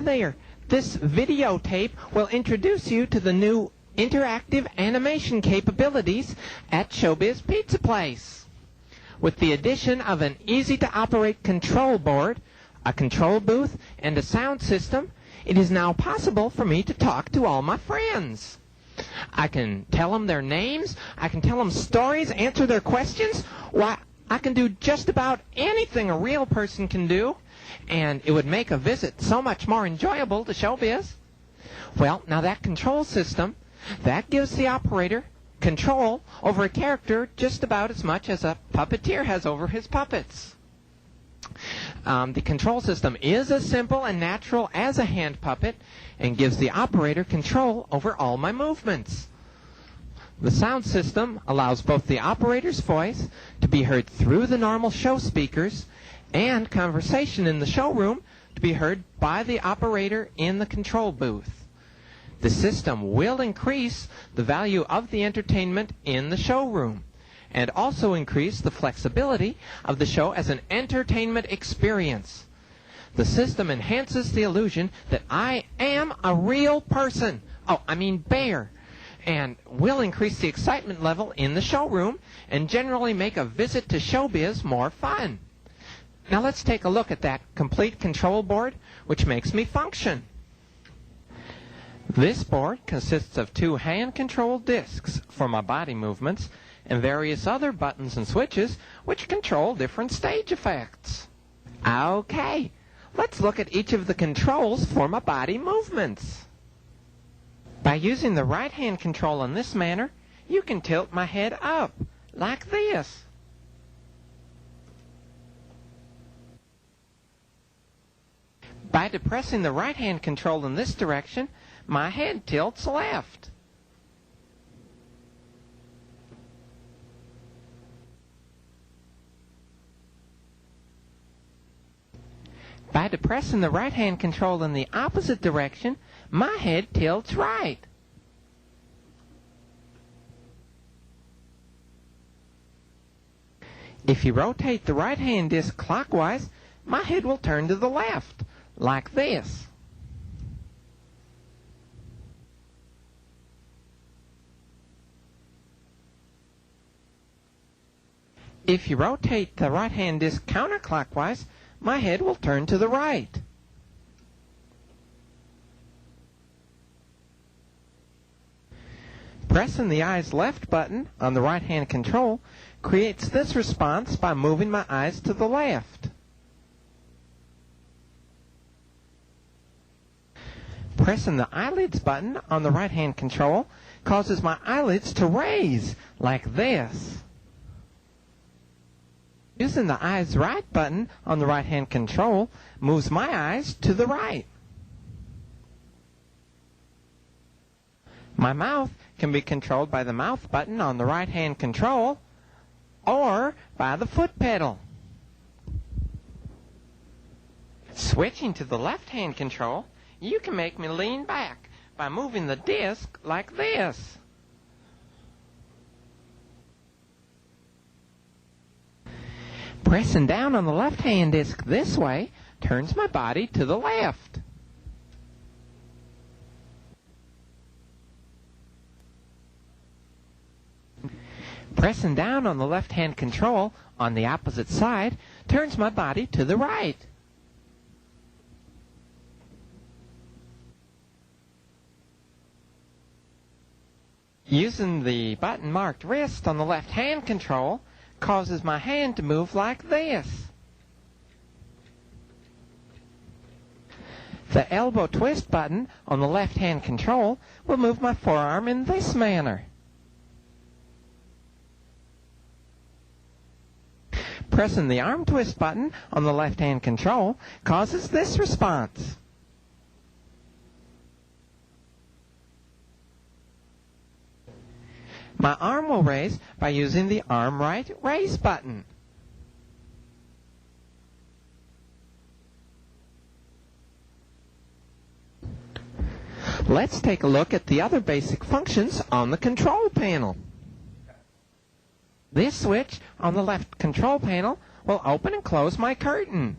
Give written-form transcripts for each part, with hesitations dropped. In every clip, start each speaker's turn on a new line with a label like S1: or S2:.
S1: there! This videotape will introduce you to the new interactive animation capabilities at Showbiz Pizza Place. With the addition of an easy-to-operate control board, a control booth, and a sound system, it is now possible for me to talk to all my friends. I can tell them their names, I can tell them stories, answer their questions. Why, I can do just about anything a real person can do, and it would make a visit so much more enjoyable to Showbiz. Well, now that control system, that gives the operator control over a character just about as much as a puppeteer has over his puppets. The control system is as simple and natural as a hand puppet and gives the operator control over all my movements. The sound system allows both the operator's voice to be heard through the normal show speakers and conversation in the showroom to be heard by the operator in the control booth. The system will increase the value of the entertainment in the showroom and also increase the flexibility of the show as an entertainment experience. The system enhances the illusion that I am a real person, bear, and will increase the excitement level in the showroom and generally make a visit to Showbiz more fun. Now let's take a look at that complete control board, which makes me function. This board consists of 2 hand-controlled discs for my body movements and various other buttons and switches which control different stage effects. Okay, let's look at each of the controls for my body movements. By using the right hand control in this manner, you can tilt my head up, like this. By depressing the right hand control in this direction, my head tilts left. By depressing the right hand control in the opposite direction, my head tilts right. If you rotate the right hand disc clockwise, my head will turn to the left, like this. If you rotate the right hand disc counterclockwise, my head will turn to the right. Pressing the eyes left button on the right hand control creates this response by moving my eyes to the left. Pressing the eyelids button on the right hand control causes my eyelids to raise like this. Using the eyes right button on the right hand control moves my eyes to the right. My mouth can be controlled by the mouth button on the right hand control or by the foot pedal. Switching to the left hand control, you can make me lean back by moving the disc like this. Pressing down on the left hand disc this way turns my body to the left. Pressing down on the left hand control on the opposite side turns my body to the right. Using the button marked wrist on the left hand control causes my hand to move like this. The elbow twist button on the left hand control will move my forearm in this manner. Pressing the arm twist button on the left hand control causes this response. My arm will raise by using the arm right raise button. Let's take a look at the other basic functions on the control panel. This switch on the left control panel will open and close my curtain.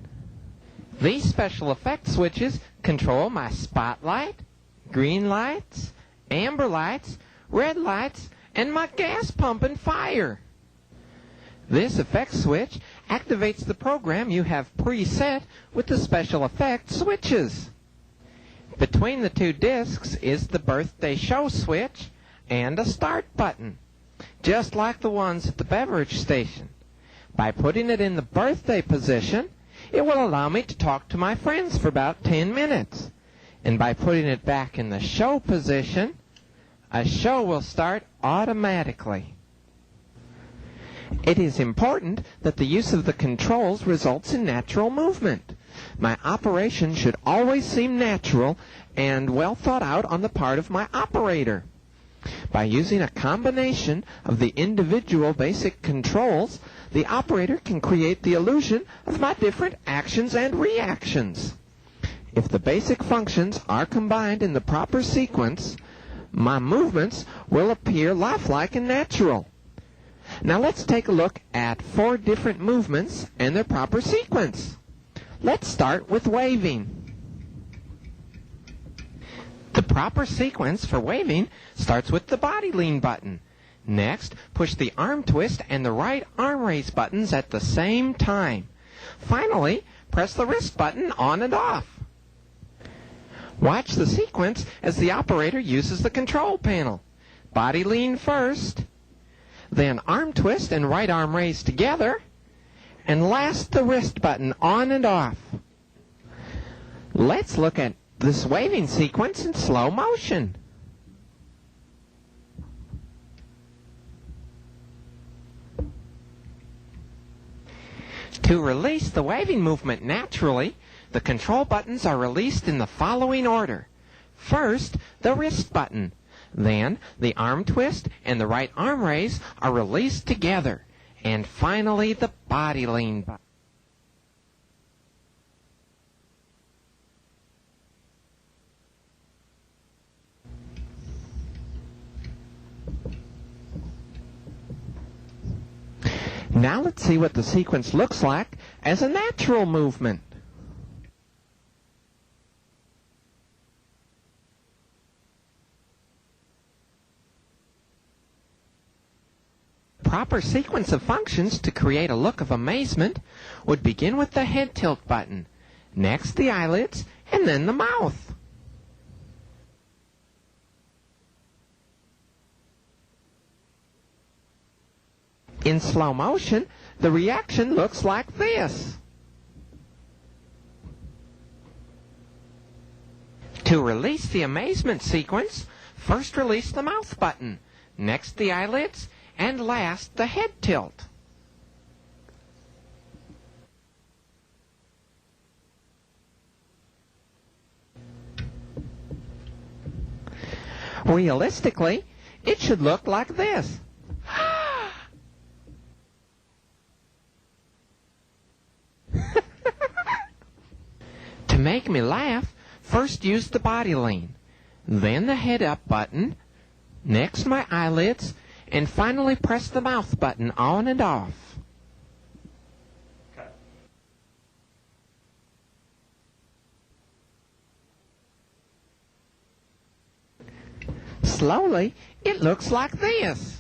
S1: These special effect switches control my spotlight, green lights, amber lights, red lights, and my gas pump and fire. This effect switch activates the program you have preset with the special effect switches. Between the two discs is the birthday show switch and a start button, just like the ones at the beverage station. By putting it in the birthday position, it will allow me to talk to my friends for about 10 minutes. And by putting it back in the show position, a show will start automatically. It is important that the use of the controls results in natural movement. My operation should always seem natural and well thought out on the part of my operator. By using a combination of the individual basic controls, the operator can create the illusion of my different actions and reactions. If the basic functions are combined in the proper sequence, my movements will appear lifelike and natural. Now let's take a look at 4 different movements and their proper sequence. Let's start with waving. The proper sequence for waving starts with the body lean button. Next, push the arm twist and the right arm raise buttons at the same time. Finally, press the wrist button on and off. Watch the sequence as the operator uses the control panel. Body lean first, then arm twist and right arm raise together, and last the wrist button on and off. Let's look at this waving sequence in slow motion. To release the waving movement naturally, the control buttons are released in the following order. First, the wrist button. Then, the arm twist and the right arm raise are released together. And finally, the body lean button. Now let's see what the sequence looks like as a natural movement. Proper sequence of functions to create a look of amazement would begin with the head tilt button, next the eyelids, and then the mouth. In slow motion, the reaction looks like this. To release the amazement sequence, first release the mouth button, next the eyelids, and last the head tilt. Realistically, it should look like this. To make me laugh, first use the body lean, then the head up button, next my eyelids, and finally press the mouth button on and off. Slowly, it looks like this.